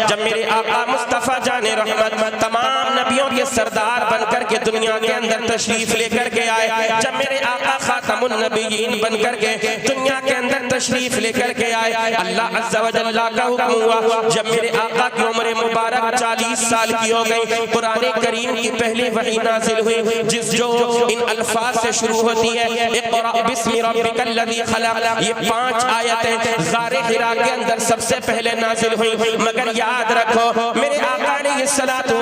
جب میرے آقا مصطفیٰ جان رحمت تمام نبیوں کے سردار بن کر کے دنیا کے اندر تشریف لے کر کے آئے، جب میرے آقا خاتم النبیین بن کر کے دنیا کے اندر تشریف لے کر کے آئے، اللہ عز و جل کا حکم ہوا، جب میرے آقا کی عمر مبارک 40 سال کی ہو گئی، قرآن کریم کی پہلی وحی نازل ہوئی جس جو ان الفاظ سے شروع ہوتی ہے اقرأ بسم ربک الذی خلق، یہ 5 آیتیں غار حرا کے اندر سب سے پہلے نازل ہوئی، مگر یاد رکھو میرے آقا علیہ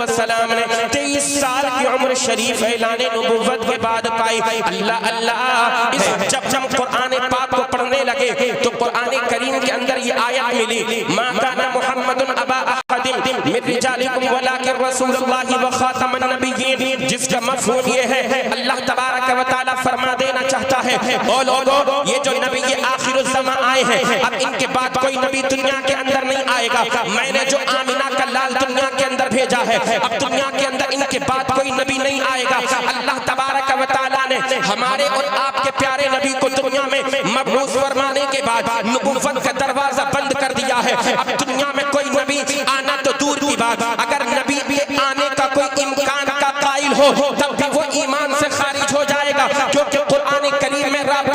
السلام نے 23 سال کی عمر شریف اعلان نبوت کے بعد پائی۔ اللہ اللہ، جب ہم قرآن پاک کو پڑھنے لگے تو قرآن کریم کے اندر یہ آیت ملی، ما کان محمد ابا احد من رجالکم ولکن رسول اللہ وخاتم النبیین، جس کا مفہوم یہ ہے اللہ تبارک و تعالی فرما دینا چاہتا ہے او لوگو یہ جو نبی آخر الزمان آئے ہیں اب ان کے بعد کوئی نبی دنیا کے اندر نہیں آئے گا، میں نے جو آمنہ کا لال دنیا کے اندر بھیجا ہے اب دنیا کے اندر ان کے بعد کوئی نبی نہیں آئے گا۔ اللہ تبارک و تعالی نے ہمارے اور آپ کے پیارے نبی کو دنیا میں مبعوث فرمانے کے بعد نبوت کا دروازہ بند کر دیا ہے، اب دنیا میں کوئی نبی آنا تو دور کی بات، اگر نبی بھی آنے کا کوئی امکان کا قائل ہو تب بھی وہ ایمان سے خارج ہو جائے گا، کیونکہ قرآن کریم میں رب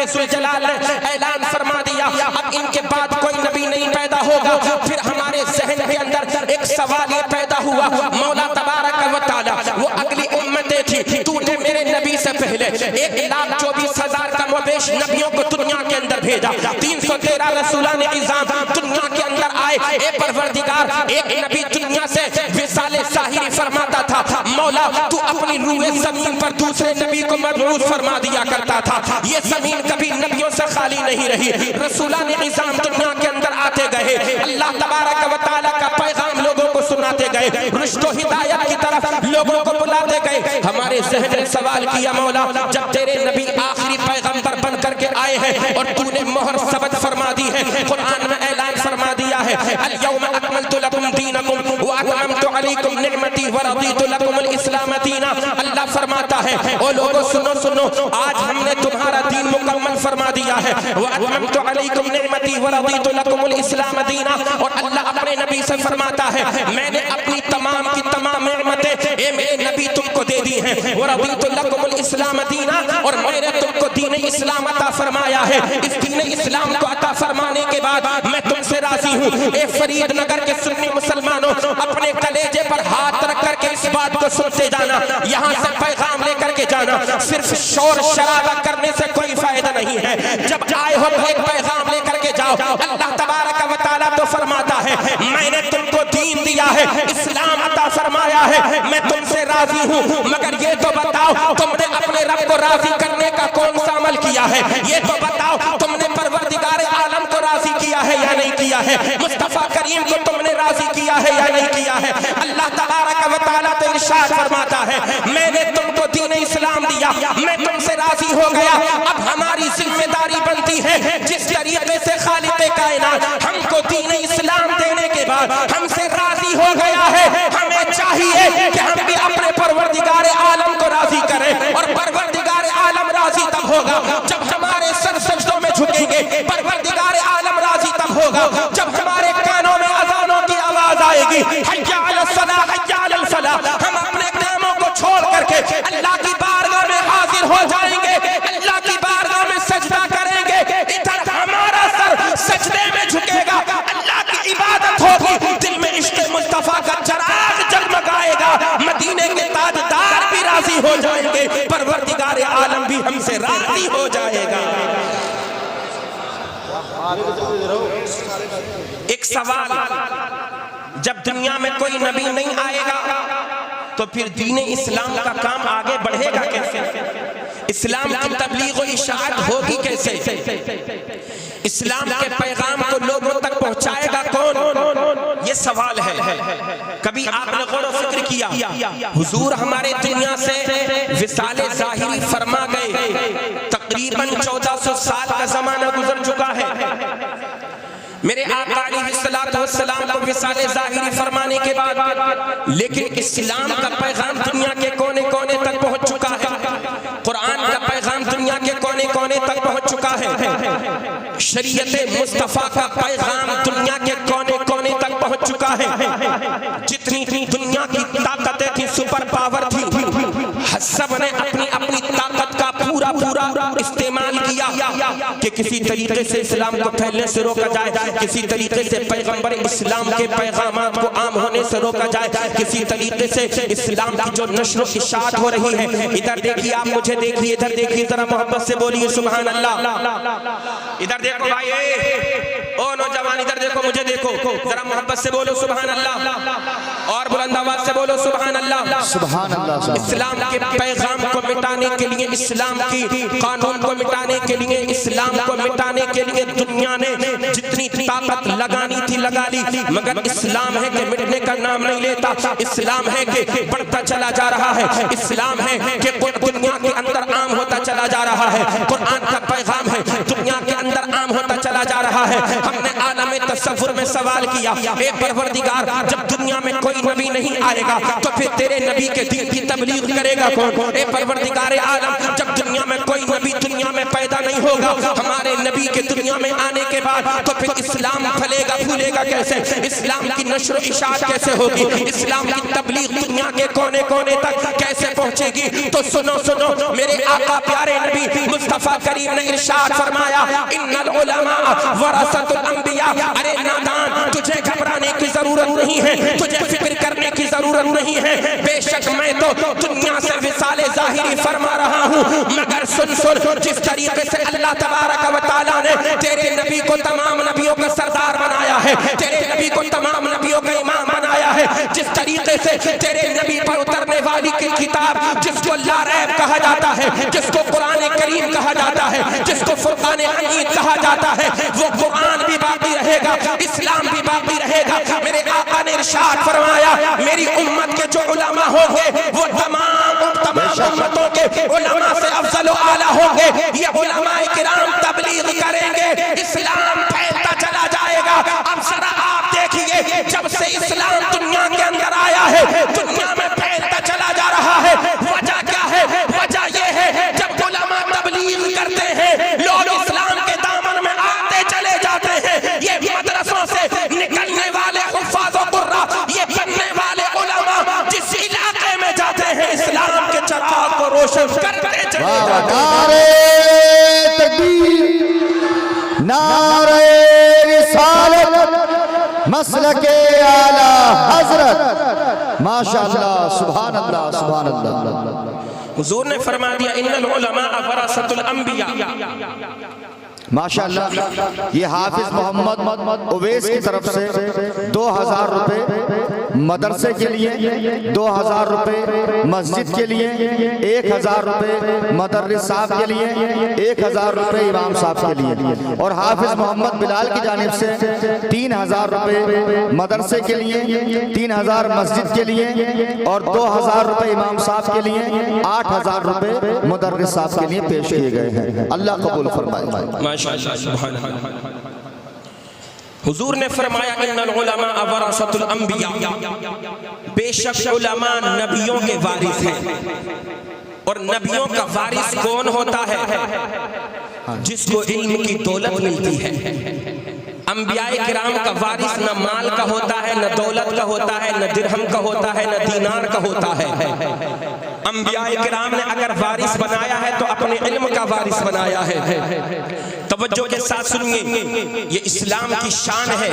ذوالجلال نے اعلان فرما دیا اب ان کے بعد کوئی نبی نہیں پیدا ہوگا۔ پھر ہمارے ذہن کے اندر ایک سوال یہ پیدا ہوا، مولا تبارک و تعالی وہ اگلی امتیں تھی، تو نے میرے نبی سے پہلے 1,24,000 کم و بیش نبیوں کو دنیا کے اندر بھیجا، 313 رسولان اعظام دنیا کے اندر آئے، اے پروردگار ایک نبی دنیا سے وصال ظاہری فرماتا تھا، مولا تو اپنی روح زمین پر دوسرے نبی کو مبعوث فرما دیا کرتا تھا، یہ زمین کبھی نبیوں سے خالی نہیں رہی، رسولان اعظام دنیا کے اندر آتے گئے، اللہ تبارک و تعالی کا پیغام لوگوں کو سناتے گئے، رشد و ہدایت کی طرف لوگوں کو بلاتے گئے۔ ہمارے ذہن نے سوال کیا مولا جب تیرے نبی آخری پیغمبر بن کر کے آئے ہیں اور تو نے مہر ثبت فرما دی ہے، قرآن میں اعلان فرما دیا ہے اليوم اکملت لکم دینکم واتممت علیکم نعمتی ورضیت لکم الاسلام دینا، اللہ فرماتا ہے او لوگوں سنو آج ہم نے تمہارا دین مکمل فرما دیا ہے، واتممت علیکم نعمتی ورضیت لکم الاسلام دینا، اور اللہ اپنے نبی سے فرماتا ہے میں نے اپنی تمام کی تمام نعمتیں اے میرے نبی تم کو دے دی ہیں، ورضیت لکم الاسلام دینا، اور میں نے تم کو دین اسلام عطا فرمایا ہے، اس دین اسلام کو عطا فرمانے کے بعد میں تم سے راضی ہوں۔ اے فرید نگر کے سنی مسلمانوں اپنے کلیجے پر ہاتھ رکھ کر کے اس بات کو سنتے جانا، یہاں سے پیغام لے کر کے جانا، صرف شور شرابہ کرنے سے کوئی فائدہ نہیں ہے، جب آئے ہو ایک پیغام لے کر کے جاؤ۔ اللہ تبارک و تعالیٰ تو فرماتا ہے میں نے تم کو دین دیا ہے، اسلام عطا فرمایا ہے، میں تم سے راضی ہوں، مگر یہ تو بتاؤ تم نے اپنے رب کو راضی کرنے کا کون سا عمل کیا ہے، یہ تو بتاؤ تم نے پروردگار عالم کو راضی کیا ہے یا نہیں کیا ہے، مصطفیٰ کریم کو تم نے راضی کیا ہے یا نہیں کیا ہے۔ اللہ تبارک و تعالیٰ تو ارشاد فرماتا ہے میں نے تم کو دین اسلام دیا، میں تم سے راضی ہو گیا، اب ہماری ذمہ داری بنتی ہے جس طریقے سے خالق کائنات ہم کو دین اسلام دینے کے بعد ہم سے راضی ہو گیا ہے، ہمیں چاہیے کہ ہم بھی اپنے پروردگار عالم کو راضی کریں، اور پروردگار عالم راضی تب ہوگا جب ہمارے سر سجدوں میں جھکیں گے، پروردگار عالم راضی تب ہوگا جب ہمارے کانوں میں اذانوں کی آواز آئے گی حی علی الصلاۃ حی علی الفلاح، ہم اپنے کاموں کو چھوڑ کر کے اللہ کی بارگاہ میں حاضر ہو جائیں گے، اللہ کی بارگاہ میں سجدہ کریں گے، ادھر ہمارا سر سجدے میں جھکے گا، اللہ کی عبادت ہوگی، دل میں عشق مصطفیٰ کا چراغ جگمگائے گا، مدینے کے تاجدار بھی راضی ہو جائیں گے، پروردگار عالم بھی ہم سے راضی ہو جائے گا۔ ایک سوال، جب دنیا میں کوئی نبی نہیں آئے گا تو پھر دین اسلام کا کام آگے بڑھے گا کیسے؟ اسلام کی تبلیغ و اشاعت ہوگی کیسے؟ اسلام کے پیغام کو لوگوں تک پہنچائے گا کون؟ یہ سوال ہے۔ کبھی آپ نے غور و فکر کیا حضور ہمارے دنیا سے وصال ظاہری فرما گئے، تقریباً 1400 سال کا زمانہ گزر چکا ہے، میرے آقا علیہ السلام کو وصال ظاہری فرمانے کے بعد لیکن اسلام کا پیغام دنیا کے کونے کونے تک پہنچ چکا ہے، قرآن کا پیغام دنیا کے کونے کونے تک پہنچ چکا ہے، شریعت مصطفیٰ کا پیغام دنیا کے کونے کونے تک پہنچ چکا ہے جتنی دنیا کی طاقتیں تھی سپر پاور تھی سب نے اپنی اپنی طاقت کا پورا استعمال کیا کہ کسی طریقے سے اسلام کو پھیلنے سے روکا جائے، کسی طریقے سے پیغمبر اسلام کے پیغامات کو عام ہونے سے روکا جائے، کسی طریقے سے اسلام کی جو نشر و اشاعت ہو رہی ہے۔ ادھر دیکھیے، آپ مجھے دیکھیے، ادھر دیکھیے، ذرا محبت سے بولیے سبحان اللہ۔ ادھر دیکھو بھائی، او نوجوان ادھر دیکھو، مجھے دیکھو، ذرا محبت سے بولو سبحان اللہ، اور بلند آواز سے بولو سبحان اللہ۔ سبحان اللہ۔ اسلام کے پیغام کو مٹانے کے لیے، اسلام کی قانون کو مٹانے کے لیے، اسلام کو مٹانے کے لیے دنیا نے جتنی طاقت لگانی تھی لگا لی، مگر اسلام ہے کہ مٹنے کا نام نہیں لیتا، اسلام ہے کہ بڑھتا چلا جا رہا ہے، اسلام ہے کہ دنیا کے اندر عام ہوتا چلا جا رہا ہے، قرآن کا پیغام ہے دنیا کے اندر عام ہوتا چلا جا رہا ہے۔ ہم نے عالم تصور میں سوال کیا، اے پروردگار جب دنیا میں کوئی نبی نہیں آئے گا تو پھر تیرے نبی کے دین کی تبلیغ کرے گا کون؟ اے پروردگار عالم جب دنیا میں کوئی نبی دنیا میں پیدا نہیں ہوگا، ہمارے نبی کے دنیا میں آنے کے بعد تو پھر اسلام پھلے گا پھولے گا کیسے؟ اسلام کی نشر و اشاعت کیسے ہوگی؟ اسلام کی تبلیغ دنیا کے کونے کونے تک کیسے پہنچے گی؟ تو سنو میرے آقا پیارے نبی مصطفیٰ کریم نے ارشاد فرمایا ان العلماء ورثۃ الانبیاء۔ ارے نادان، تجھے گھبرانے کی ضرورت نہیں ہے، تجھے فکر کرنے کی ضرورت نہیں ہے، بے شک میں تو دنیا سے وصال ظاہری فرما رہا ہوں، مگر سن جس طریقے سے اللہ تبارک و تعالیٰ نے تیرے نبی کو تمام نبیوں کا سردار بنایا ہے، تیرے نبی کو تمام نبیوں کا امام بنایا ہے، جس طریقے سے تیرے نبی پر اترنے والی کی کتاب جس کو لا ریب کہا جاتا ہے، جس کو قرآن کریم کہا جاتا ہے، جس کو فرقان حمید کہا جاتا ہے، وہ قرآن بھی باقی رہے گا، اسلام بھی باقی رہے گا۔ میرے آقا نے ارشاد فرمایا میری امت کے جو علماء ہوں گے وہ تمام امتوں کے علماء سے افضل و اعلیٰ ہوں گے، یہ علماء کرام تبلیغ کریں گے، اسلام پھیلتا چلا جائے گا۔ اب ذرا آپ دیکھیے، جب سے اسلام دنیا کے اندر آیا ہے دنیا میں پھیلتا چلا جا رہا ہے، وجہ کیا ہے؟ وجہ یہ ہے جب علماء تبلیغ کرتے ہیں لوگ اسلام کے دامن میں آتے چلے جاتے ہیں، یہ مدرسوں سے نکلنے والے حفاظ و قراء، یہ بننے والے علماء جس علاقے میں جاتے ہیں اسلام کے چراغ کو روشن کرتے چلے جاتے ہیں۔ نعرہ تکبیر، نعرہ رسالت، مسلک اعلی حضرت، ماشاءاللہ، سبحان اللہ، سبحان اللہ۔ حضور نے فرما دیا ان العلماء ورثۃ الانبیاء۔ ماشاءاللہ، یہ حافظ محمد اویس کی طرف سے 2000 روپے مدرسے کے لیے، 2000 روپے مسجد کے لیے، 1000 روپے مدرس صاحب کے لیے، 1000 روپے امام صاحب کے لیے، اور حافظ محمد بلال کی جانب سے 3000 روپے مدرسے کے لیے، 3000 مسجد کے لیے، اور 2000 روپے امام صاحب کے لیے، 8000 روپے مدرس صاحب کے لیے پیش کیے گئے ہیں۔ اللہ قبول فرمائے۔ سبحان اللہ۔ حضور نے فرمایا ان العلماء ورثۃ الانبیاء، بے شک علماء نبیوں کے وارث ہیں، اور نبیوں کا وارث کون ہوتا ہے؟ جس کو علم کی دولت ملتی ہے۔ انبیاء کرام کا وارث نہ مال کا ہوتا ہے، نہ دولت کا ہوتا ہے، نہ درہم کا ہوتا ہے، نہ دینار کا ہوتا ہے۔ انبیاء کرام نے اگر وارث بنایا ہے تو اپنے علم کا وارث بنایا ہے۔ توجہ کے ساتھ سنیے، یہ اسلام کی شان ہے۔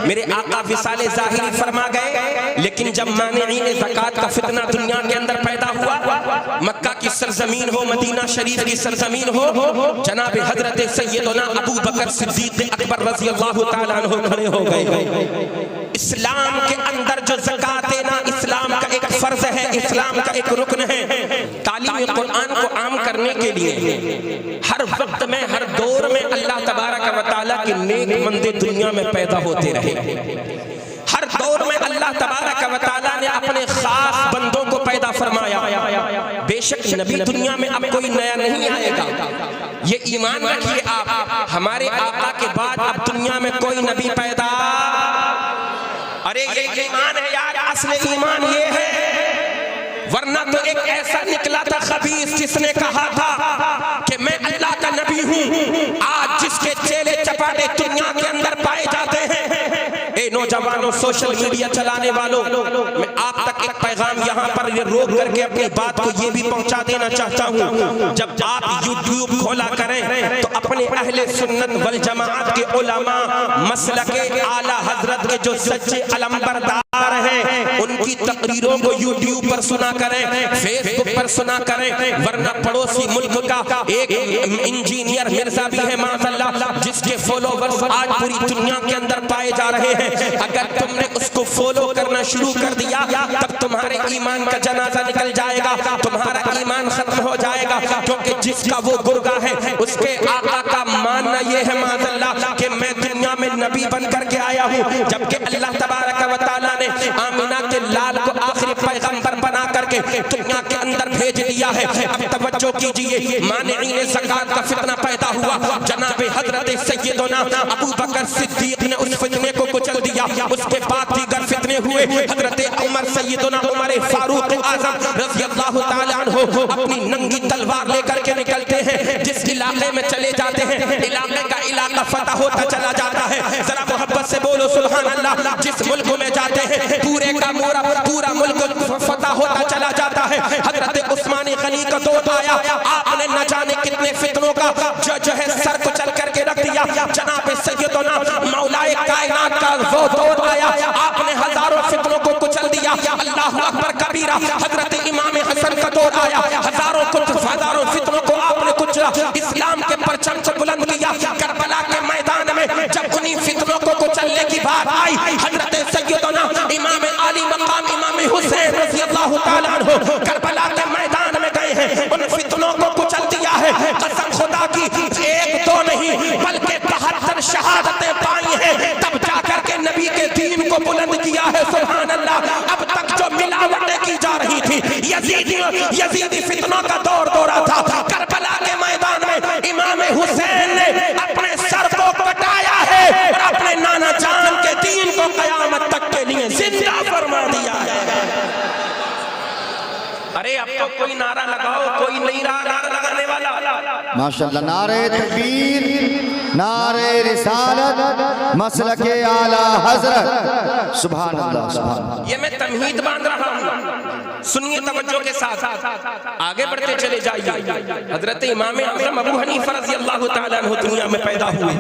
میرے آقا وصال ظاہری فرما گئے، لیکن جب مانعین زکوٰۃ کا فتنہ دنیا کے اندر پیدا ہوا، مکہ کی سرزمین ہو، مدینہ شریف کی سرزمین ہو، جناب حضرت سیدنا ابو بکر صدیق اکبر رضی اللہ تعالیٰ عنہ کھڑے ہو گئے۔ اسلام کے اندر جو زکوٰۃ دینا اسلام کا ایک فرض ہے، اسلام کا ایک رکن ہے۔ تعلیم قرآن کو عام کرنے کے لیے ہر وقت میں، ہر دور میں اللہ تبارک و تعالیٰ کے نیک بندے دنیا میں پیدا ہوتے رہے۔ ہر دور میں اللہ تبارک و تعالیٰ نے اپنے خاص بندوں کو پیدا فرمایا۔ بے شک نبی دنیا میں اب کوئی نیا نہیں آئے گا، یہ ایمان رکھیے آپ، ہمارے آقا کے بعد اب دنیا میں کوئی نبی پیدا۔ ارے یہ ایمان ہے یار، اصل ایمان یہ ہے ورنہ تو ایک ایسا نکلا تھا خبیث جس نے کہا تھا کہ میں اللہ کا نبی ہوں. آج جس کے چیلے چپاٹے دنیا کے اندر پائے جاتے ہیں. اے نوجوانوں، سوشل میڈیا چلانے والوں، میں آپ تک ایک پیغام یہاں پر روک کر کے اپنی بات کو یہ بھی پہنچا دینا چاہتا ہوں. جب آپ یوٹیوب کھولا کریں تو اپنے اہل سنت والجماعت کے علماء، مسلک اعلی حضرت کے جو سچے علمبردار ہیں، ان کی تقریروں کو یوٹیوب پر سنا کریں، فیس بک پر سنا کریں. ورنہ پڑوسی ملک کا ایک انجینئر مرزا بھی ہے معاذ اللہ، جس کے فالوورز آج پوری دنیا کے اندر پائے جا رہے ہیں. اگر تم نے اس کو فالو کرنا شروع کر دیا تب تمہارے ایمان کا جنازہ نکل جائے گا، تمہارا ایمان ختم ہو جائے گا. کیونکہ جس کا وہ گرگا ہے، اس کے آقا کا ماننا یہ ہے معاذ اللہ کہ میں دنیا میں نبی بن کر کے آیا ہوں. جبکہ اللہ تبارک و تعالیٰ نے آمینہ کے لال کو آخری پیغمبر بنا کر کے دنیا کے اندر بھیج دیا ہے. اب توجہ کیجئے، مانعین زکوٰۃ کا فتنہ پیدا ہوا. جناب حضرت سیدنا ابو بکر صدیق نے اس فتنے کو کچل دیا. اس کے بعد دیگر فتنے ہوئے. حضرت عمر، سیدنا عمر فاروق اعظم رضی اللہ تعالیٰ عنہ اپنی ننگی تلوار لے کر کے نکلتے ہیں. جس علاقے میں چلے جاتے ہیں، علاقے کا علاقہ فتح ہوتا چلا جاتا ہے. ذرا محبت سے بولو سبحان اللہ. جس ملک میں جاتے ہیں پورے کا پورا ملک فتح ہوتا چلا جاتا ہے. حضرت عثمان غنی کا دور آیا، آپ نے نہ جانے کتنے فتنوں کا جو ہے سر کو چل کر کے رکھ دیا. جناب سیدنا مولا کائنات کا وہ دور آیا، آپ نے ہزاروں فتنوں کو کچل دیا. اللہ اکبر کبیرہ. حضرت امام حسن کا دور آیا، ہزاروں فتنوں کو آپ نے کچلا. اسلام کے پرچم کو بلند کیا. کربلا کے میدان میں جب انہی فتنوں کو کچلنے کی بات آئی، حضرت سیدنا امام علی مقام امام حسین رضی اللہ تعالیٰ عنہ کربلا کے میدان میں گئے ہیں، ان فتنوں کو کچل دیا ہے. قسم خدا کی ایک دو نہیں بلکہ 72 شہادتیں پائی ہیں، تب جا کر کے نبی کے دین کو بلند کیا ہے. سبحان اللہ. اب تک جو ملاوٹیں کی جا رہی تھی، یزیدی فتنوں کا دورہ تھا. کربلا کے میدان میں امام حسین نے اپنے سر کو کٹایا ہے اور اپنے نانا جان کے دین کو قیامت تک کے لیے زندہ فرما دیا ہے. ارے اب تو کوئی نعرہ لگاؤ، کوئی نہیں نعرہ لگانے والا. ماشاءاللہ. نعرہ تکبیر، نعرہ رسالت، مسلک اعلی حضرت. سبحان اللہ سبحان اللہ. یہ میں تمہید باندھ رہا ہوں، سنیے توجہ کے ساتھ، آگے بڑھتے چلے جائیے. حضرت امام اعظم ابو حنیفہ رضی اللہ تعالیٰ عنہ دنیا میں پیدا ہوئے.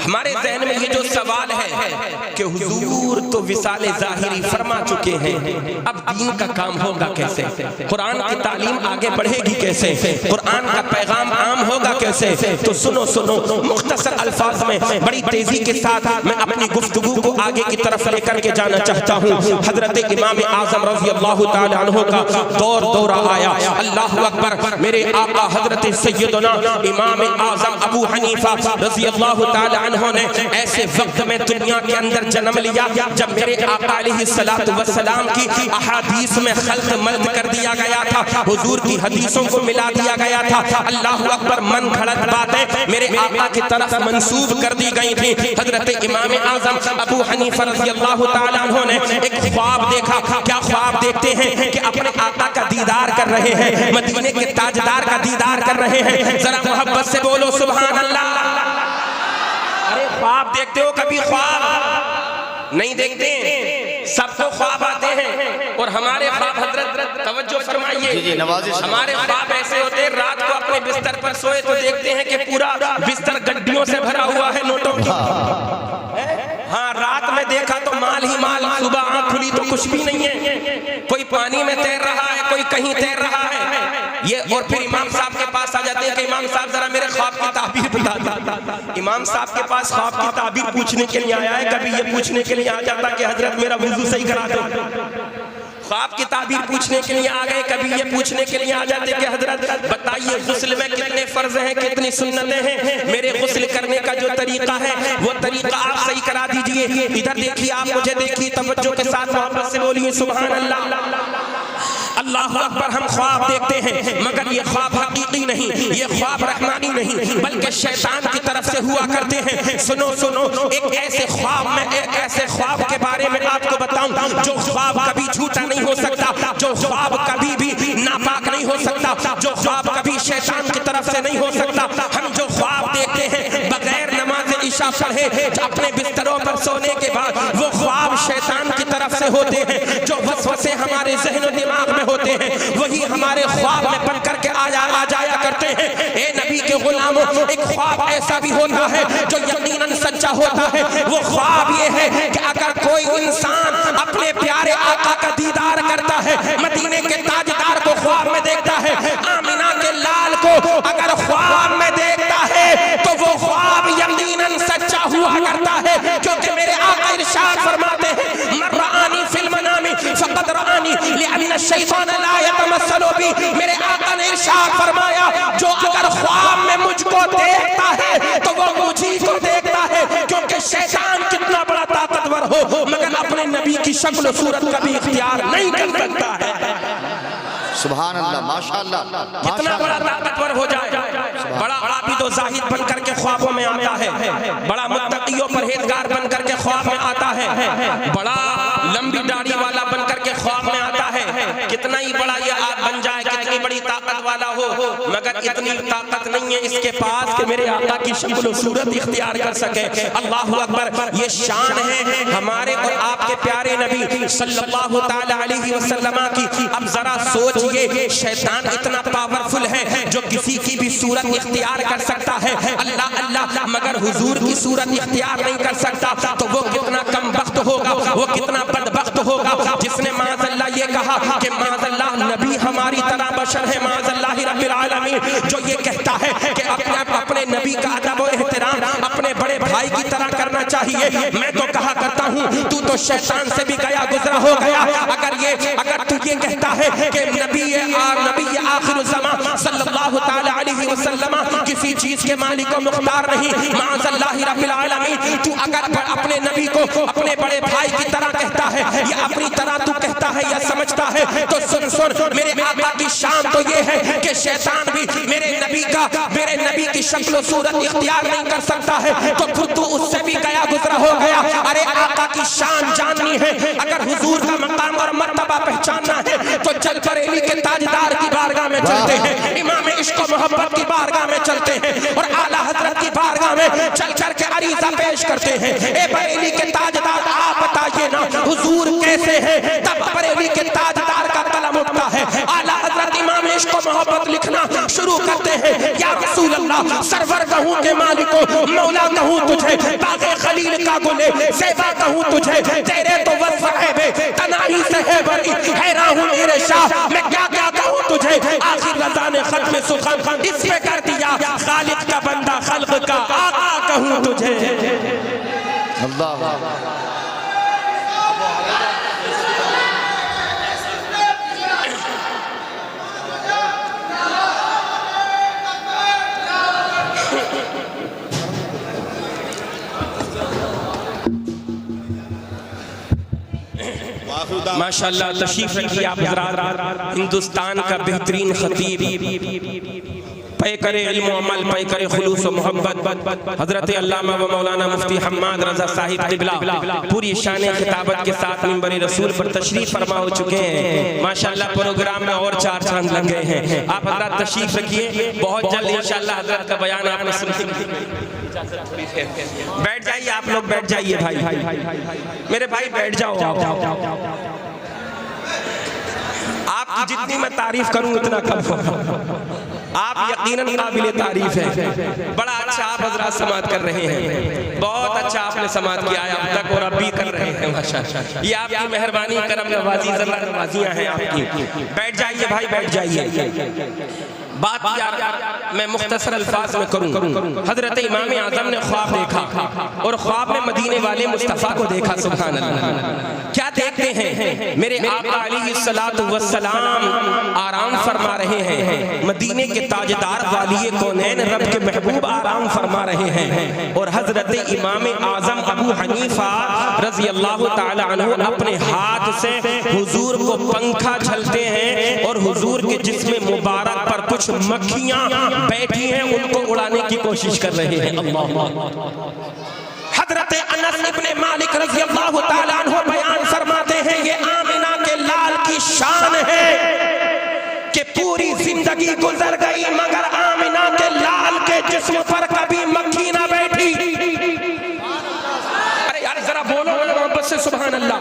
ہمارے ذہن میں یہ جو سوال ہے کہ حضور تو وصال ظاہری فرما چکے ہیں، اب دین کا کام ہوگا کیسے؟ قرآن کی تعلیم آگے بڑھے گی کیسے؟ قرآن کا پیغام عام ہوگا کیسے؟ تو سنو مختصر الفاظ میں بڑی تیزی کے ساتھ میں اپنی گفتگو کو آگے کی طرف لے کر کے جانا چاہتا ہوں. حضرت امام اعظم رضی اللہ تعالی عنہ کا دورہ آیا. اللہ اکبر. میرے آقا حضرت سیدنا امام اعظم ابو حنیفہ رضی اللہ تعالی عنہ نے ایسے وقت میں دنیا کے اندر جنم لیا جب میرے آقا علیہ السلام کی احادیث میں خلط ملط کر دیا گیا تھا، حضور کی حدیثوں کو ملا دیا گیا تھا. اللہ اکبر. من گھڑت باتیں میرے آقا کی طرف منسوب کر دی گئی تھی. حضرت امام اعظم ابو حنیفہ رضی اللہ تعالی عنہ نے ایک خواب دیکھا. کیا خواب دیکھتے ہیں کہ اپنے آقا کا دیدار کر رہے ہیں، مدینے کے تاجدار کا دیدار کر رہے ہیں. ذرا محبت سے بولو سبحان اللہ. ارے خواب دیکھتے ہو کبھی؟ خواب نہیں دیکھتے، سب کو خواب آتے ہیں. اور ہمارے خواب حضرت توجہ فرمائیے، ہمارے خواب ایسے ہوتے ہیں رات کو اپنے بستر پر سوئے تو دیکھتے ہیں کہ پورا بستر گڈیوں سے بھرا ہوا ہے نوٹوں کی. ہاں رات میں دیکھا تو مال ہی مال، صبح آنکھ کھلی تو کچھ بھی نہیں ہے. کوئی پانی میں تیر رہا ہے، کوئی کہیں تیر رہا ہے. یہ اور پھر امام صاحب کے پاس آ جاتے ہیں کہ امام صاحب ذرا میرے خواب کی تعبیر بتا دیں. امام صاحب کے پاس خواب کی تعبیر پوچھنے کے لیے آیا ہے. کبھی یہ پوچھنے کے لیے آ جاتا کہ حضرت میرا وضو صحیح کرا دو. خواب کی تعبیر پوچھنے کے لیے آ گئے. کبھی یہ پوچھنے کے لیے آ جاتے کہ حضرت بتائیے غسل میں کتنے فرض ہیں، کتنی سنتیں ہیں، میرے غسل کرنے کا جو طریقہ ہے وہ طریقہ آپ صحیح کرا دیجئے. ادھر دیکھیے، آپ مجھے دیکھیے توجہ کے ساتھ، محبت سے بولیے سبحان اللہ. اللہ اکبر. ہم خواب دیکھتے ہیں مگر یہ خواب حقیقی نہیں، یہ خواب رحمانی نہیں بلکہ شیطان کی طرف سے ہوا کرتے ہیں. سنو ایک ایسے خواب میں، ایک ایسے خواب کے بارے میں آپ کو بتاؤں جو خواب کبھی جھوٹا نہیں ہو سکتا، جو خواب کبھی سکتا، جو خواب کبھی شیطان کی طرف سے نہیں ہو سکتا۔ ہم جو خواب دیکھتے ہیں بغیر نماز عشاء پڑھے اپنے بستروں پر سونے کے بعد، وہ خواب شیطان کی طرف سے ہوتے ہیں۔ جو وسوسے ہمارے ذہن و دماغ میں ہوتے ہیں وہی ہمارے خواب میں بن کر کے آ جایا کرتے ہیں۔ اے نبی کے غلاموں، ایک خواب ایسا بھی ہوتا ہے جو یقیناً سچا ہوتا ہے۔ وہ خواب یہ ہے کہ اگر کوئی انسان اپنے پیارے آقا کا دیدار کرتا ہے، مدینے کے تاجدار کو خواب میں دیکھتا ہے، آمینہ کے لال کو اگر خواب میں دیکھتا ہے تو وہ خواب یقیناً سچا ہوا کرتا ہے، کیونکہ میرے آقا ارشاد فرماتے ہیں من رآنی فی المنام فقد رآنی لأن الشیطان لا یتمثل بی۔ میرے آقا نے ارشاد فرمایا جو اگر خواب میں مجھ کو دیکھتا ہے تو وہ مجھے کو دیکھتا ہے، کیونکہ شیطان کتنا بڑا طاقتور ہو مگر اپنے نبی کی شکل و صورت کبھی اختیار نہیں کر سکتا ہے۔ سبحان اللہ، ماشاءاللہ، کتنا بڑا طاقتور ہو جائے، بڑا عابد و زاہد بن کر کے خوابوں میں آتا ہے، بڑا متقی و پرہیزگار بن کر کے خواب میں آتا ہے، بڑا لمبی داڑھی والا بن کر کے خواب میں آتا ہے۔ کتنا ہی بڑا یہ آپ بن جائے، کتنی بڑی طاقت والا ہو، مگر اتنی طاقت نہیں ہے اس کے پاس کہ میرے آقا کی شکل و صورت اختیار کر سکے۔ اللہ اکبر، یہ شان ہے ہمارے اور آپ کے پیارے نبی صلی اللہ تعالی علیہ وسلم کی۔ اب ذرا سوچئے، شیطان اتنا پاورفل ہے جو کسی کی بھی صورت اختیار کر سکتا ہے، اللہ اللہ، مگر حضور کی صورت اختیار نہیں کر سکتا، تو وہ کتنا کم بخت ہوگا، وہ کتنا بدبخت ہوگا جس نے معاذ اللہ یہ کہا کہ معاذ اللہ نبی ہماری طرح بشر ہے، معاذ اللہ رب العالمین، جو یہ کہتا ہے کہ اپنے نبی کا ادب و احترام اپنے بڑے بھائی کی طرح کرنا چاہیے۔ میں تو کہا کرتا ہوں تو شیطان سے بھی گیا گزرا ہو گیا۔ اگر تو یہ کہتا ہے کہ نبی آخر الزمان صلی اللہ تعالی علیہ وسلم کسی چیز کے مالک و مختار نہیں، معاذ اللہ رب العالمین، تو اگر اپنے نبی کو اپنے بڑے بھائی کی طرح کہتا ہے یا اپنی طرح تو کہتا ہے یا سمجھتا ہے، تو سن میرے آقا کی شان تو یہ ہے کہ شیطان بھی میرے نبی کی شکل و صورت اختیار نہیں کر سکتا ہے، تو پھر تو اس سے بھی گیا گزرا ہو گیا۔ ارے آقا کی شان جاننی ہے، اگر حضور کا مقام اور مرتبہ پہچاننا ہے تو چل بریلی کے تاجدار کی بارگاہ میں چلتے ہیں، امام عشق و محبت کی بارگاہ میں چلتے ہیں، اور اعلیٰ حضرت کی بارگاہ میں چل کر کے عریضہ پیش کرتے ہیں۔ اے بریلی کے تاجدار آپ بتائیے نا حضور کیسے ہیں، تب بریلی کے تاجدار کا قلم اٹھتا ہے، اعلیٰ حضرت امام عشق و محبت لکھنا شروع کرتے ہیں۔ یا رسول اللہ، سرور کہوں کے مالکو، مولا کہوں تجھے، باغ خلیل کا گلے زیبا کہوں تجھے، تیرے تو وصف ہے بے تناہی سے ہے بری، حیران ہوں میرے شاہ میں کیا کیا کہوں تجھے۔ آخر رضا نے ختم سخن اس پہ کر دیا، خالق کا بندہ خلق کا آقا کہوں تجھے۔ اللہ ماشاءاللہ، تشریف رکھیے آپ حضرات۔ ہندوستان کا بہترین خطیب، پے کرے علم و عمل، پے کرے خلوص و محبت، حضرت علامہ و مولانا مفتی حماد رضا صاحب قبلہ پوری شان خطابت کے ساتھ منبر رسول پر تشریف فرما ہو چکے ہیں۔ ماشاءاللہ پروگرام میں اور چار چاند لگ گئے ہیں۔ آپ حضرات تشریف رکھیے، بہت جلد انشاءاللہ حضرت کا بیان آپ نے سنیں گے۔ بیٹھ جائیے آپ لوگ، بیٹھ جائیے بھائی، میرے بھائی بیٹھ جاؤ۔ آپ کی جتنی میں تعریف کروں اتنا کم ہو، آپ یقیناً قابل تعریف ہیں، بڑا اچھا آپ حضرات سماعت کر رہے ہیں، بہت اچھا آپ نے سماعت کیا ہے اب تک اور اب بھی کر رہے ہیں ماشاءاللہ، یہ آپ کی مہربانی کرم نوازی ذرا نوازیاں ہیں آپ کی۔ بیٹھ جائیے بھائی، بیٹھ جائیے۔ بات میں مختصر الفاظ میں کروں۔ حضرت امام اعظم نے خواب دیکھا اور خواب میں مدینے والے مصطفیٰ کو دیکھا، سبحان اللہ۔ کیا دیکھتے ہیں؟ میرے آقا علیہ السلام آرام فرما رہے ہیں، مدینے کے تاجدار والی کونین رب کے محبوب آرام فرما رہے ہیں، اور حضرت امام اعظم ابو حنیفہ رضی اللہ تعالی عنہ اپنے ہاتھ سے حضور کو پنکھا جھلتے ہیں اور حضور کے جسم مبارک پر کچھ مکھیاں بیٹھی ہیں، ان کو اڑانے کی کوشش کر رہے ہیں۔ اللہ، حضرت انس ابن مالک رضی اللہ تعالیٰ عنہ بیان فرماتے ہیں یہ آمنہ کے لال کی شان ہے کہ پوری زندگی زندگی گزر گئی مگر آمنہ کے لال کے جسم پر کبھی مکھی نہ بیٹھی. ارے یار ذرا بولو محبت سے سبحان اللہ.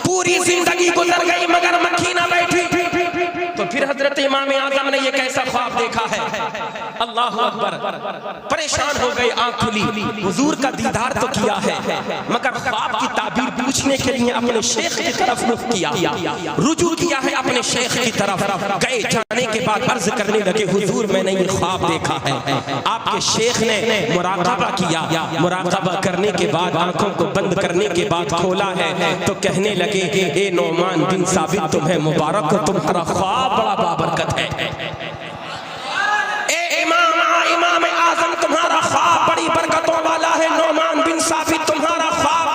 پوری زندگی گزر گئی مگر مکھی نہ بیٹھی. تو پھر حضرت امام اعظم نے یہ کیسا خواب دیکھا ہے؟ اللہ اکبر. پریشان ہو گئے, آنکھ کھلی, حضور کا دیدار تو کیا ہے مگر خواب کی تعبیر پوچھنے کے لیے اپنے شیخ کی طرف رخ کیا, رجوع کیا ہے اپنے شیخ کی طرف. گئے, جانے کے بعد عرض کرنے لگے حضور میں نے یہ خواب دیکھا ہے. آپ کے شیخ نے مراقبہ کیا, مراقبہ کرنے کے بعد آنکھوں کو بند کرنے کے بعد کھولا ہے تو کہنے لگے اے نعمان بن ثابت تمہیں مبارک ہو, تمہارا خواب بڑا بابرکت ہے. اے امام اعظم تمہارا خواب بڑی برکتوں والا ہے. نعمان بن ثابت تمہارا خواب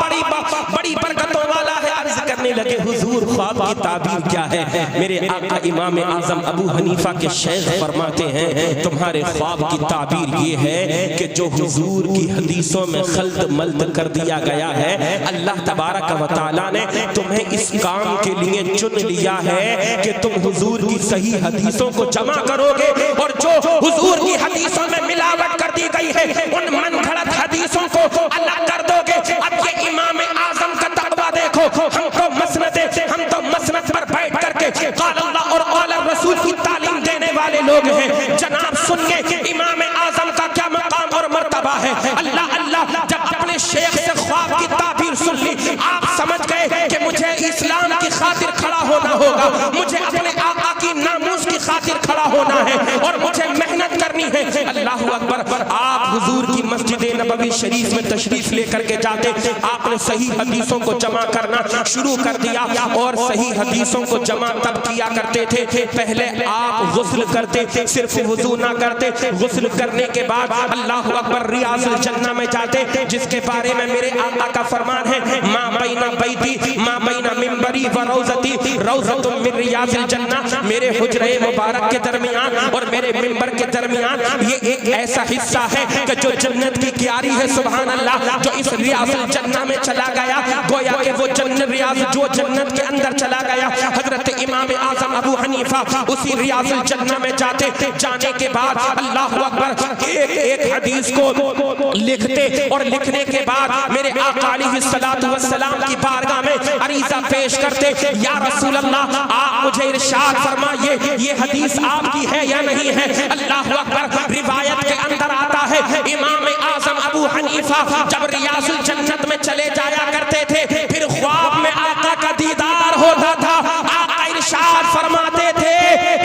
بڑی برکتوں والا ہے. عرض کرنے لگے حضور خواب کی تعبیر کیا ہے؟ میرے آقا امام اعظم ابو حنیفہ کے شیخ فرماتے ہیں تمہارے خواب کی تعبیر یہ ہے کہ جو حضور کی حدیثوں میں خلط ملط کر دیا گیا ہے, اللہ تبارک و تعالیٰ نے تمہیں اس کام کے لیے چن لیا ہے کہ تم حضور کی صحیح حدیثوں کو جمع کرو گے, اور جو حضور کی حدیثوں میں ملاوٹ کر دی گئی ہے ان من گھڑت حدیثوں کو الگ کر دو گے. اب یہ امام اعظم کا تقویٰ دیکھو, ہم تو مسند پر بیٹھ کر کے قال اللہ اور قال الرسول کی تعلیم دینے والے لوگ ہیں. جناب سنیے امام اعظم کا کیا مقام اور مرتبہ ہے. اللہ اللہ, جب اپنے شیخ سے خواب کی تعبیر سن لی آپ سمجھ گئے کہ مجھے اسلام کی خاطر کھڑا ہونا ہوگا, مجھے اپنے آقا کی ناموس کی خاطر کھڑا ہونا ہے اور مجھے محنت کرنی ہے. اللہ اکبر. آپ حضور کی مسجد نبوی شریف میں تشریف لے کر کے جاتے, آپ نے صحیح حدیثوں کو جمع کرنا شروع کر دیا. اور صحیح حدیثوں کو جمع تب کیا کرتے تھے پہلے آپ غسل کرتے, صرف وضو نہ کرتے, غسل کرنے کے بعد اللہ اکبر ریاض الجنہ میں جاتے جس کے بارے میں میرے آقا کا فرمان ہے ما بین بیتی ما بین منبری و روزتی روزت من ریاض الجنہ. میرے حجرے مبارک کے درمیان اور میرے منبر کے درمیان یہ ایک ایسا حصہ ہے کہ جو جنت کی کیاری ہے. سبحان اللہ. جو اس ریاض الجنہ میں چلا گیا گویا کہ وہ جنت ریاض جو جنت کے اندر چلا گیا. حضرت امام اعظم ابو حنیفہ اسی ریاض الجنہ میں جاتے, جانے کے بعد اللہ اکبر ایک حدیث کو لکھتے اور لکھنے کے بعد میرے آقا علیہ السلام کی بارگاہ میں عریضہ پیش کرتے, یا رسول اللہ آپ مجھے ارشاد فرمائیے یہ حدیث آپ کی ہے یا نہیں ہے. اللہ اکبر. روایت کے اندر آتا ہے امام اعظم ابو حنیفہ جب ریاض الجنت میں چلے جایا کرتے تھے پھر خواب میں آقا کا دیدار ہوتا تھا. آقا ارشاد فرماتے تھے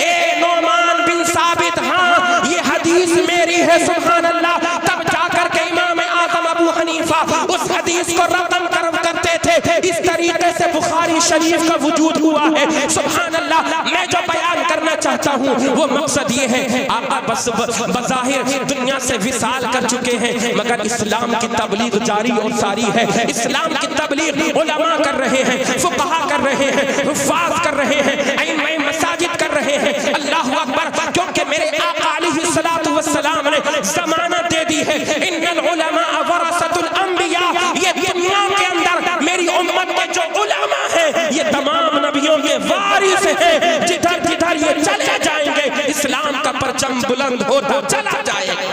اے نعمان بن ثابت ہاں یہ حدیث میری ہے. سبحان اللہ. تب جا کر کے امام اعظم ابو حنیفہ اس حدیث کو رقم کرتے تھے. اس طریقے سے بخاری شریف کا وجود ہوا ہے. سبحان اللہ. میں جو بیان کرنا چاہتا ہوں وہ مقصد یہ ہے آقا بس بظاہر دنیا سے وصال کر چکے ہیں مگر اسلام کی تبلیغ جاری اور ساری ہے. اسلام کی تبلیغ علماء کر رہے ہیں, فقہاء کر رہے ہیں, حفاظ کر رہے ہیں, ائمہ مساجد کر رہے ہیں. اللہ اکبر. کیونکہ میرے آقا علیہ السلام نے ضمانت دے دی ہے ان العلماء ورثۃ الانبیاء. یہ دنیا کے اندر میری امت کے جو علماء ہیں یہ تمام نبیوں کے وارث ہیں. جدھر جدھر یہ چلے جائیں گے اسلام کا پرچم بلند ہوتا چلا جائے گا.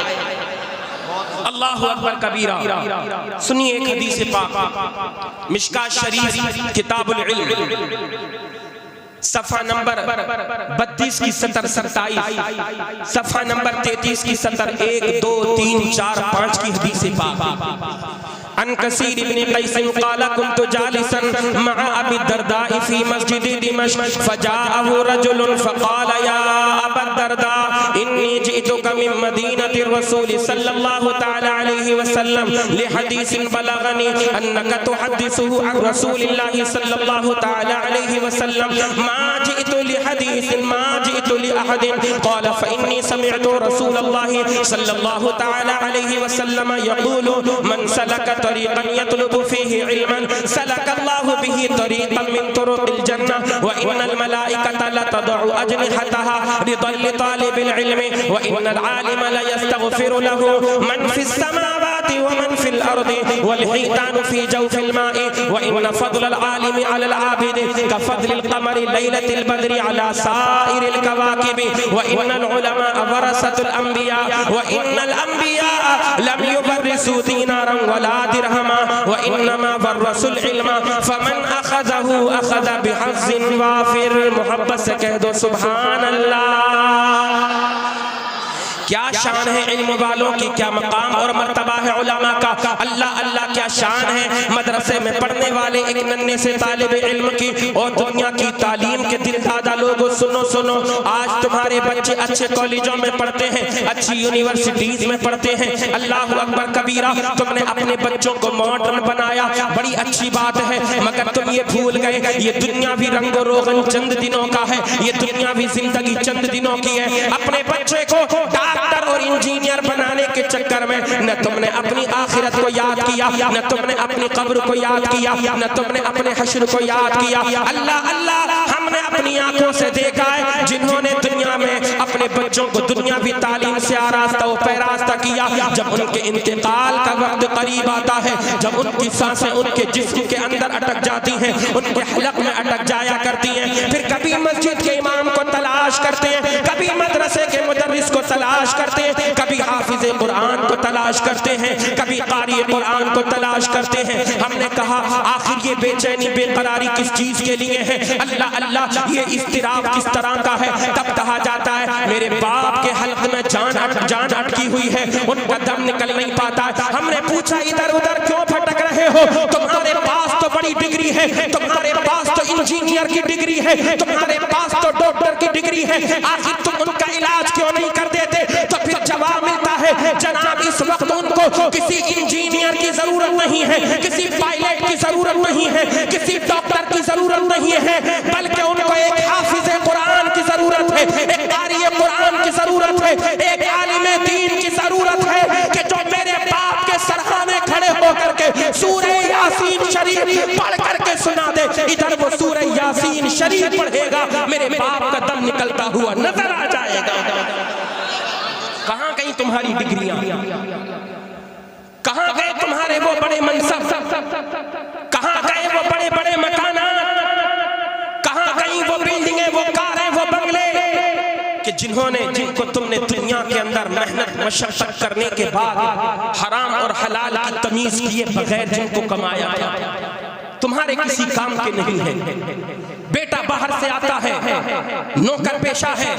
اللہ اکبر کبیرہ. سنیے ایک حدیث پاک مشکات شریف کتاب العلم صفحہ نمبر 32 کی سطر 27, صفحہ نمبر 33 کی سطر 1, 2, 3, 4, 5 کی حدیث پاک. عن کثیر بن قیس قال كنت جالسا مع ابي الدرداء في مسجد دمشق فجاءه رجل فقال يا ابا الدرداء اني جئتك من مدينة الرسول صلى الله تعالى عليه وسلم لحديث بلغني انك تحدثه عن رسول الله صلى الله تعالى عليه وسلم ما جئت لحديث ما جئت لأحد. قال فإني سمعت رسول الله صلى الله تعالى عليه وسلم يقول من سلك طريقا يطلب فيه علما سلك الله به طريقا من طرق الجنة وإن الملائكة لتضع أجنحتها رضا لطالب العلم وإن العالم ليستغفر له من في السماوات ومن في الأرض والحيتان في جوف الماء وإن فضل العالم على العابد كفضل القمر ليلة البدر على سائر الكواكب الكواكب وإن العلماء ورثة الأنبياء وإن الأنبياء لم يورثوا دينارا ولا درهما وإنما ورثوا العلم فمن أخذه أخذ بحظ وافر. محبت سے کہہ دو سبحان اللہ. کیا شان ہے علم والوں کی, کیا مقام اور مرتبہ ہے علماء کا. اللہ اللہ کیا شان ہے مدرسے میں پڑھنے والے ایک ننھے سے طالب علم کی اور دنیا کی تعلیم کے دل دادا لوگوں. سنو سنو, آج تمہارے بچے اچھے کالجوں میں پڑھتے ہیں, اچھی یونیورسٹیز میں پڑھتے ہیں. اللہ اکبر کبیرہ. تم نے اپنے بچوں کو ماڈرن بنایا, بڑی اچھی بات ہے, مگر تم یہ بھول گئے یہ دنیاوی رنگ و روغن چند دنوں کا ہے, یہ دنیاوی زندگی چند دنوں کی ہے. اپنے بچے کو ڈاکٹر اور انجینئر بنانے کے چکر میں نہ تم نے اپنی آخرت کو یاد کیا, نہ تم نے اپنی قبر کو یاد کیا, نہ تم نے اپنے حشر کو یاد کیا. اللہ اللہ, ہم نے اپنی آنکھوں سے دیکھا ہے جنہوں نے دنیا میں اپنے بچوں کو دنیاوی تعلیم سے آراستہ و پیراستہ کیا. جب ان کے انتقال کا وقت قریب آتا ہے, جب ان کی سانسیں ان کے جسم کے اندر اٹک جاتی ہیں, ان کے حلق میں اٹک جایا کرتی ہیں, پھر کبھی مسجد کے امام کو تلاش کرتے ہیں, کبھی مدرسے کے مدرس کو تلاش کرتے ہیں, کبھی حافظ قرآن کو تلاش کرتے ہیں, کبھی قاری قرآن کو تلاش کرتے ہیں. ہم نے کہا آخر یہ بے چینی بے قراری کس چیز کے لیے ہے؟ اللہ اللہ, یہ اضطراب کس طرح کا ہے؟ تب کہا جاتا ہے میرے باپ کے حلق میں جان اٹکی ہوئی ہے, ان کا دم نکل نہیں پاتا. ہم نے پوچھا ادھر ادھر کیوں بھٹک رہے ہو؟ تمہارے پاس تو بڑی ڈگری ہے, تمہارے پاس تو انجینئر کی ڈگری ہے, تمہارے پاس تو ڈاکٹر کی ڈگری ہے, آخر تم ان کا علاج کیوں نہیں کر دیتے؟ تو پھر جواب ملتا ہے جناب اس وقت ان کو کسی انجینئر کی ضرورت نہیں ہے, کسی پائلٹ کی ضرورت نہیں ہے, کسی ڈاکٹر کی ضرورت نہیں ہے, بلکہ ان کو ایک حافظ قرآن کی ضرورت ہے, ایک قاری قرآن کی ضرورت ہے, ایک عالم دین کی ضرورت ہے کہ جو میرے باپ کے سرخانے کھڑے ہو کر کے سورہ یاسین شریف پڑھ کر کے سنا دے. ادھر وہ سورہ یاسین شریف پڑھے گا, میرے باپ کا دم نکلتا ہوا نظر آ جائے گا. کہاں گئی تمہاری ڈگریاں؟ کہاں گئے تمہارے وہ بڑے منصب؟ کہاں گئے وہ بڑے بڑے مکانات؟ کہاں گئی وہ بلڈنگیں, وہ کاریں, وہ بنگلے کہ جن کو تم نے دنیا کے اندر محنت مشقت کرنے کے بعد حرام اور حلال کی تمیز کیے بغیر جن کو کمایا تھا, تمہارے کسی کام کے نہیں ہیں. بیٹا باہر سے آتا ہے, نوکر پیشہ ہے,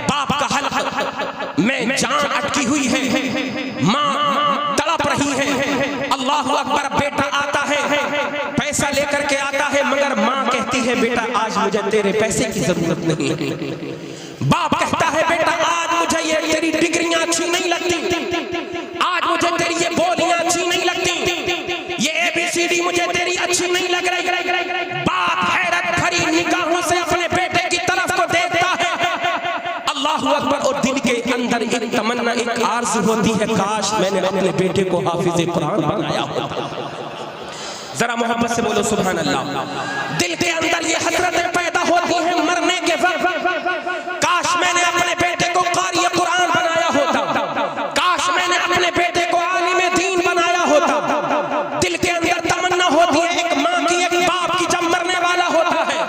باپ کا حلق میں جان اٹکی ہوئی ہے, ماں تڑپ رہی ہے, اللہ اکبر. بیٹا آتا ہے, پیسہ لے کر کے آتا ہے, مگر ماں کہتی ہے بیٹا آج مجھے تیرے پیسے کی ضرورت نہیں. باپ کہتا ہے بیٹا آج مجھے یہ تیری ڈگریاں اچھی نہیں لگتی, آج مجھے تیری یہ بولیاں اچھی نہیں لگتی, یہ اے بی سی ڈی مجھے تیری اچھی نہیں لگ رہی. باپ حیرت بھری نگاہوں سے اپنے بیٹے کی طرف کو دیکھتا ہے, اللہ اکبر. اور دل کے اندر ایک تمنا, ایک آرزو ہوتی ہے کاش میں نے اپنے بیٹے کو حافظ قرآن بنایا ہوتا. ذرا محبت سے بولو سبحان اللہ. دل کے اندر یہ حسرتیں پیدا ہوتی ہیں مرنے کے وقت, کاش میں نے اپنے بیٹے کو قاری قرآن بنایا ہوتا, کاش میں نے اپنے بیٹے کو عالم دین بنایا ہوتا. دل کے اندر تمنا ہوتی ہے ایک ماں کی, ایک باپ کی جب مرنے والا ہوتا ہے,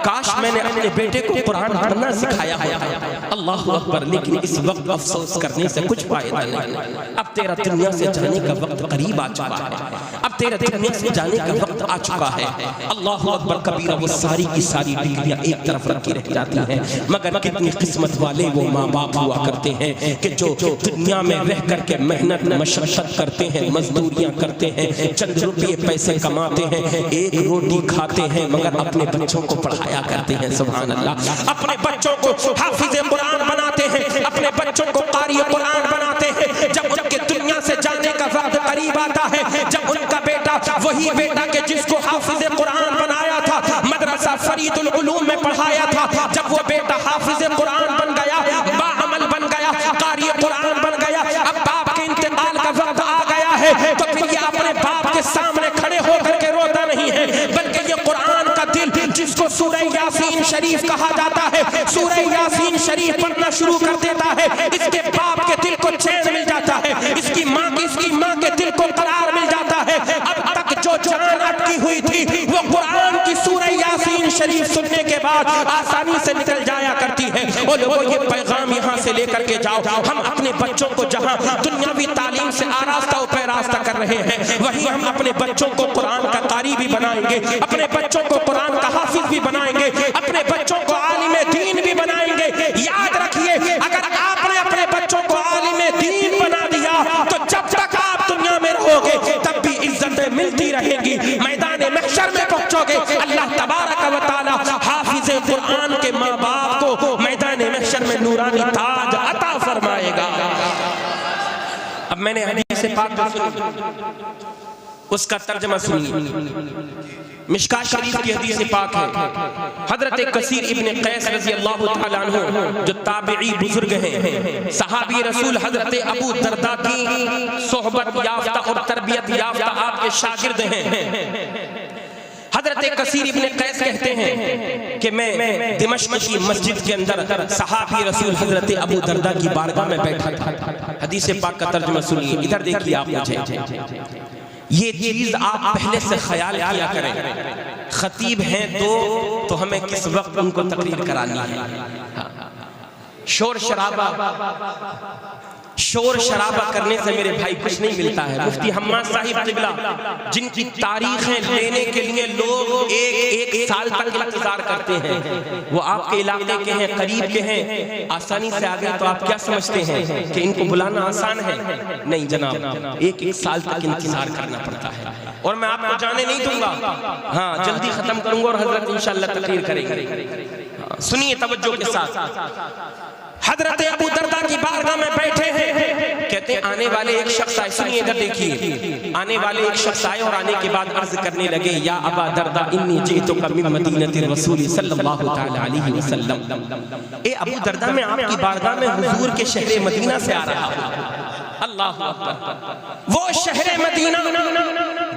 کاش میں نے اپنے بیٹے کو قرآن پڑھنا سکھایا ہوتا. اللہ اکبر. لیکن اس وقت افسوس کرنے سے کچھ فائدہ نہیں. اب تیرا دنیا سے جانے کا وقت قریب آ چکا ہے, اب تیرا دنیا سے جانے کا وقت آ چکا ہے. اللہ اکبر کبیرہ. وہ ساری کی ساری ڈگریاں ایک طرف رکھی رہ جاتی ہیں, مگر کتنی قسمت والے وہ ماں باپ ہوا کرتے ہیں کہ جو دنیا میں رہ کر کے محنت مشقت کرتے ہیں, مزدوریاں کرتے ہیں, چند روپے پیسے کماتے ہیں, ایک روٹی کھاتے ہیں, مگر اپنے بچوں کو پڑھایا کرتے ہیں. سبحان اللہ. اپنے بچوں کو حافظ قرآن بناتے ہیں, اپنے بچوں کو قاری قرآن بناتے ہیں. جب ان کے دنیا سے جانے کا وقت قریب آتا ہے, جب ان کا بیٹا وہی بیٹا کہ جس کو حافظ قرآن بنایا تھا, مدرسہ فرید العلوم میں پڑھایا تھا, جب وہ بیٹا حافظ قرآن بن گیا, باعمل بن گیا, قاری قرآن بن گیا, اب باپ کے انتقال کا وقت آ گیا ہے, تو پھر یہ اپنے باپ کے سامنے کھڑے ہو کر کے روتا نہیں ہے, بلکہ یہ قرآن کا دل جس کو سورہ یاسین شریف کہا جاتا ہے, سورہ یاسین شریف پڑھنا شروع کر دیتا ہے. اس کے باپ کے دل کو چین مل جاتا ہے, اس کی ماں کے دل کو قرار مل جاتا ہے. اب تک جو جان اٹکی ہوئی تھی وہ قرآن کی سورہ یاسین شریف سننے کے بعد آسانی سے نکل جایا کرتی ہے. او لوگوں یہ پیغام یہاں سے لے کر کے جاؤ، ہم اپنے بچوں کو جہاں دنیاوی تعلیم سے آراستہ و پیراستہ کر رہے ہیں، وہیں ہم اپنے بچوں کو قرآن کا قاری بھی بنائیں گے، اپنے بچوں کو قرآن کا حافظ بھی بنائیں گے، اپنے بچوں کو عالم دین بھی بنائیں گے۔ یاد رکھیے اگر آپ نے اپنے بچوں کو عالم دین بنا دیا تو جب تک آپ دنیا میں رہو گے تب بھی عزتیں ملتی رہیں گی، میدان محشر میں پہنچو گے اللہ تبارک و تعالی حافظ قرآن کے ماں باپ کو میدان محشر میں نورانی تاج عطا فرمائے گا۔ اب میں نے حدیث پاک سنی، اس کا ترجمہ سنیے۔ مشکاۃ شریف کی حدیث پاک ہے، حضرت کثیر ابن قیس رضی اللہ تعالیٰ عنہ جو تابعی بزرگ ہیں، صحابی رسول حضرت ابو درداء کی صحبت یافتہ اور تربیت یافتہ آپ کے شاگرد ہیں۔ حضرت کثیر ابن قیس کہتے ہیں کہ میں دمشق کی مسجد کے اندر صحابی رسول حضرت ابو درداء کی بارگاہ میں بیٹھا تھا۔ حدیث پاک کا ترجمہ سنیے، ادھر دیکھیے آپ مجھے، یہ چیز آپ پہلے سے خیال کیا کریں، خطیب ہیں تو ہمیں کس وقت ان کو تقریر کرانی ہے۔ شور شرابہ کرنے سے میرے بھائی کچھ نہیں ملتا ہے۔ مفتی حماد صاحب قبلہ جن کی تاریخیں لینے کے لیے لوگ ایک سال تک انتظار کرتے ہیں، وہ آپ کے علاقے کے ہیں، قریب کے ہیں، آسانی سے آگے تو آپ کیا سمجھتے ہیں کہ ان کو بلانا آسان ہے؟ نہیں جناب، ایک سال تک انتظار کرنا پڑتا ہے، اور میں آپ کو جانے نہیں دوں گا، ہاں جلدی ختم کروں گا اور حضرت انشاءاللہ تقریر کریں گے۔ سنیے توجہ کے ساتھ، حضرت ابو درداء کی بارگاہ میں بیٹھے ہیں، کہتے ہیں آنے والے ایک شخص آئے، سنیے ادھر دیکھیے، آنے والے ایک شخص آئے اور آنے کے بعد عرض کرنے لگے، یا ابا درداء انی جئتک من مدینۃ الرسول صلی اللہ تعالی علیہ وسلم، اے ابو درداء میں آپ کی بارگاہ میں حضور کے شہر مدینہ سے آ رہا ہوں۔ اللہ اکبر، وہ شہر مدینہ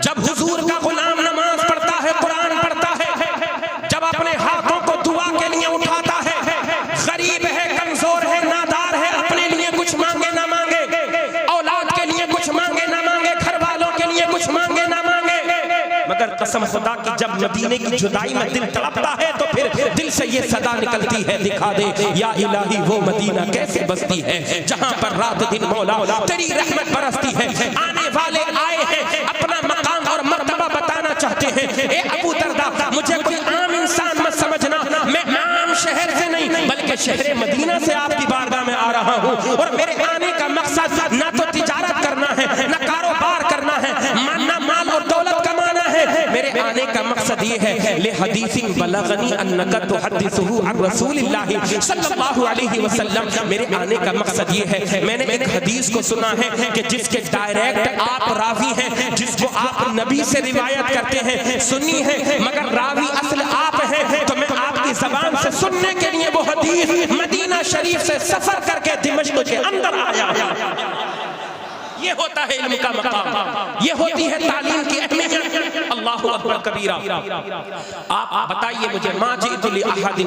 جب حضور کا غلام نماز پڑھتا ہے، قرآن پڑھتا ہے، جب اپنے ہاتھوں کو دعا کے لیے اٹھاتا ہے، غریب ہے، کمزور ہے، نادار ہے، اپنے لیے کچھ مانگے نہ مانگے، اولاد کے لیے کچھ مانگے نہ مانگے، گھر والوں کے لیے کچھ مانگے نہ مانگے، مگر قسم خدا کی جب مدینے کی جدائی میں دل تڑپتا ہے تو پھر دل سے یہ صدا نکلتی ہے، دکھا دے یا الہی وہ مدینہ کیسے بستی ہے جہاں پر رات دن مولا تیری رحمت برستی ہے۔ آنے والے آئے ہیں، اپنا مقام اور مرتبہ بتانا چاہتے ہیں، اے ابو درداء مجھے کوئی عام انسان مت سمجھنا، میں عام شہر سے نہیں بلکہ شہر مدینہ سے آپ کی بارگاہ میں آ رہا ہوں، اور میرے آنے کا مقصد نہ تو تجارت کرنا ہے، نہ کاروبار کرنا ہے، نہ مال اور دولت کمانا ہے، میرے آنے کا مقصد یہ ہے لحدیث بلغنی انک تحدثہ عن رسول اللہ صلی اللہ علیہ وسلم، میرے آنے کا مقصد یہ ہے میں نے ایک حدیث کو سنا ہے کہ جس کے ڈائریکٹ آپ راوی ہیں، جس کو آپ نبی سے روایت کرتے ہیں، سنی ہے، مگر راوی اصل آپ ہیں، تو میں آپ کی زبان سے سننے کے لیے وہ حدیث مدینہ شریف سے سفر کر کے دمشق کے اندر آیا۔ یہ ہوتا ہے علم کا مقام، یہ ہوتی ہے تعلیم کی اہمیت۔ اللہ اکبر کبیرہ۔ آپ بتائیے مجھے، ما جئت لأحد،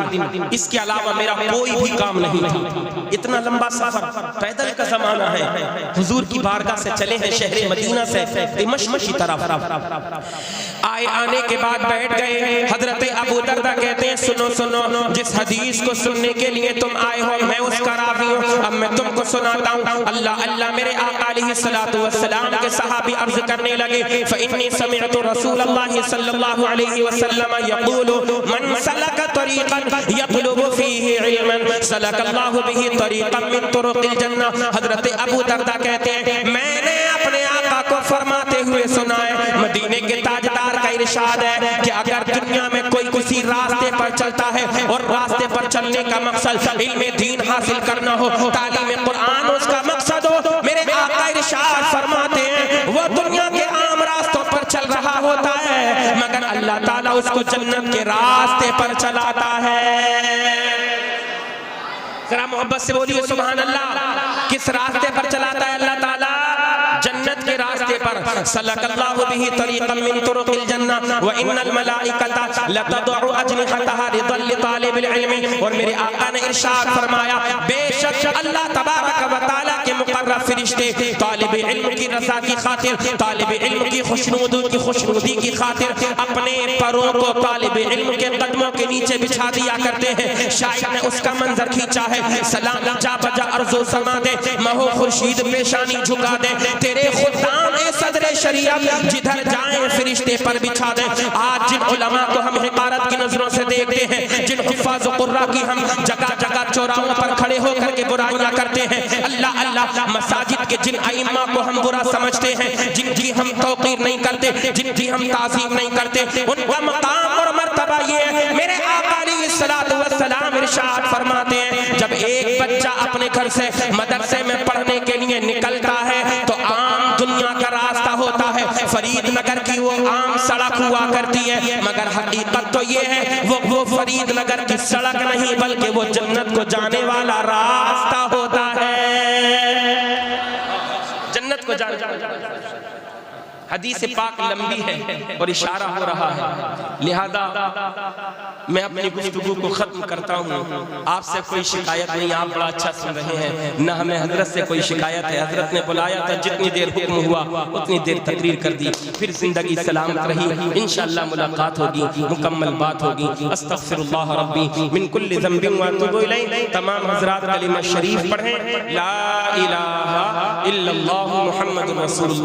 اس کے علاوہ میرا کوئی بھی کام نہیں تھا۔ اتنا لمبا سفر، پیدل کا زمانہ ہے، حضور کی بارگاہ سے چلے ہیں شہر مدینہ سے دمشق کی طرف، آئے، آنے کے بعد بیٹھ گئے۔ حضرت ابو درداء کہتے ہیں سنو سنو، جس حدیث کو سننے کے لیے تم آئے ہو میں اس کا راوی ہوں، اب میں تم کو سناتا ہوں۔ اللہ اللہ، میرے آقا علیہ السلام کے صحابی عرض کرنے لگے، فإني سمعت رسول اللہ صلی اللہ علیہ وسلم یقول من سلک طریقا یطلب فیہ علما سلک اللہ بہ طریقا من طرق الجنہ۔ حضرت ابو درداء کہتے ہیں میں نے اپنے آقا کو فرماتے ہوئے سنا ہے، مدینے کے تاجدار کا ارشاد ہے کہ اگر دنیا میں کوئی کسی راستے پر چلتا ہے اور راستے پر چلنے کا مقصد علم دین حاصل کرنا ہو، تعلیم قرآن اس کا مقصد ہو، میرے آقا ارشاد فرماتے ہیں وہ دنیا کے عام راستوں پر چل رہا ہوتا ہے مگر اللہ تعالیٰ اس کو جنت کے راستے پر چلاتا ہے۔ ذرا محبت سے بولیے سبحان اللہ۔ کس راستے پر چلاتا ہے اللہ تعالیٰ؟ جنت کے راستے راستے پر سلک اللہ بہ طریقا من طرق الجنہ وان الملائکۃ لتضع اجنحتها رضا لطالب العلم. اور میرے آقا نے ارشاد فرمایا بے شک اللہ تبارک و تعالی کے مقرر فرشتے طالب علم کی رضا کی خاطر، طالب علم کی خوشنودی کی خاطر اپنے پروں کو طالب علم کے قدموں کے نیچے بچھا دیا کرتے ہیں. شاعر نے اس کا منظر کھینچا ہے. سلام جا بجا عرض و سما دے، مہو خورشید پیشانی جھکا دے، تیرے خدام اے صدر شریعت جدھر جائیں فرشتے پر بچھا دے. آج جن علماء کو ہم حقارت کی نظروں سے دیکھتے ہیں، جن حفاظ و قراء کی ہم جگہ جگہ چوراہوں پر کھڑے ہو کر کے برائیاں کرتے ہیں، اللہ اللہ مساجد کے جن ائمہ کو ہم برا سمجھتے ہیں، جن کی ہم توقیر نہیں کرتے، جن کی ہم تعظیم نہیں کرتے، ان کا مقام اور مرتبہ یہ ہے. میرے آقا علیہ الصلوۃ والسلام ارشاد فرماتے ہیں جب ایک بچہ اپنے گھر سے مدرسے میں پڑھنے کے لیے نکلتا ہے تو عام دنیا کا راستہ ہوتا ہے، فرید نگر کی وہ عام سڑک ہوا کرتی ہے، مگر حقیقت تو یہ ہے وہ فرید نگر کی سڑک نہیں بلکہ وہ جنت کو جانے والا راستہ ہوتا ہے. جنت کو جانے حدیث پاک لمبی ہے اور اشارہ ہو رہا ہے، لہذا میں اپنی گفتگو کو ختم کرتا ہوں. آپ سے کوئی شکایت نہیں، آپ بڑا اچھا سن رہے ہیں، نہ ہمیں حضرت سے کوئی شکایت ہے. حضرت نے بلایا تھا، جتنی دیر حکم ہوا اتنی دیر تقریر کر دی، پھر زندگی سلامت رہی. انشاءاللہ ملاقات ہوگی، مکمل بات ہوگی. استغفر اللہ ربی من کل ذنب واتوب الیہ. تمام حضرات کلمہ شریف پڑھیں، لا الہ الا اللہ محمد رسول اللہ.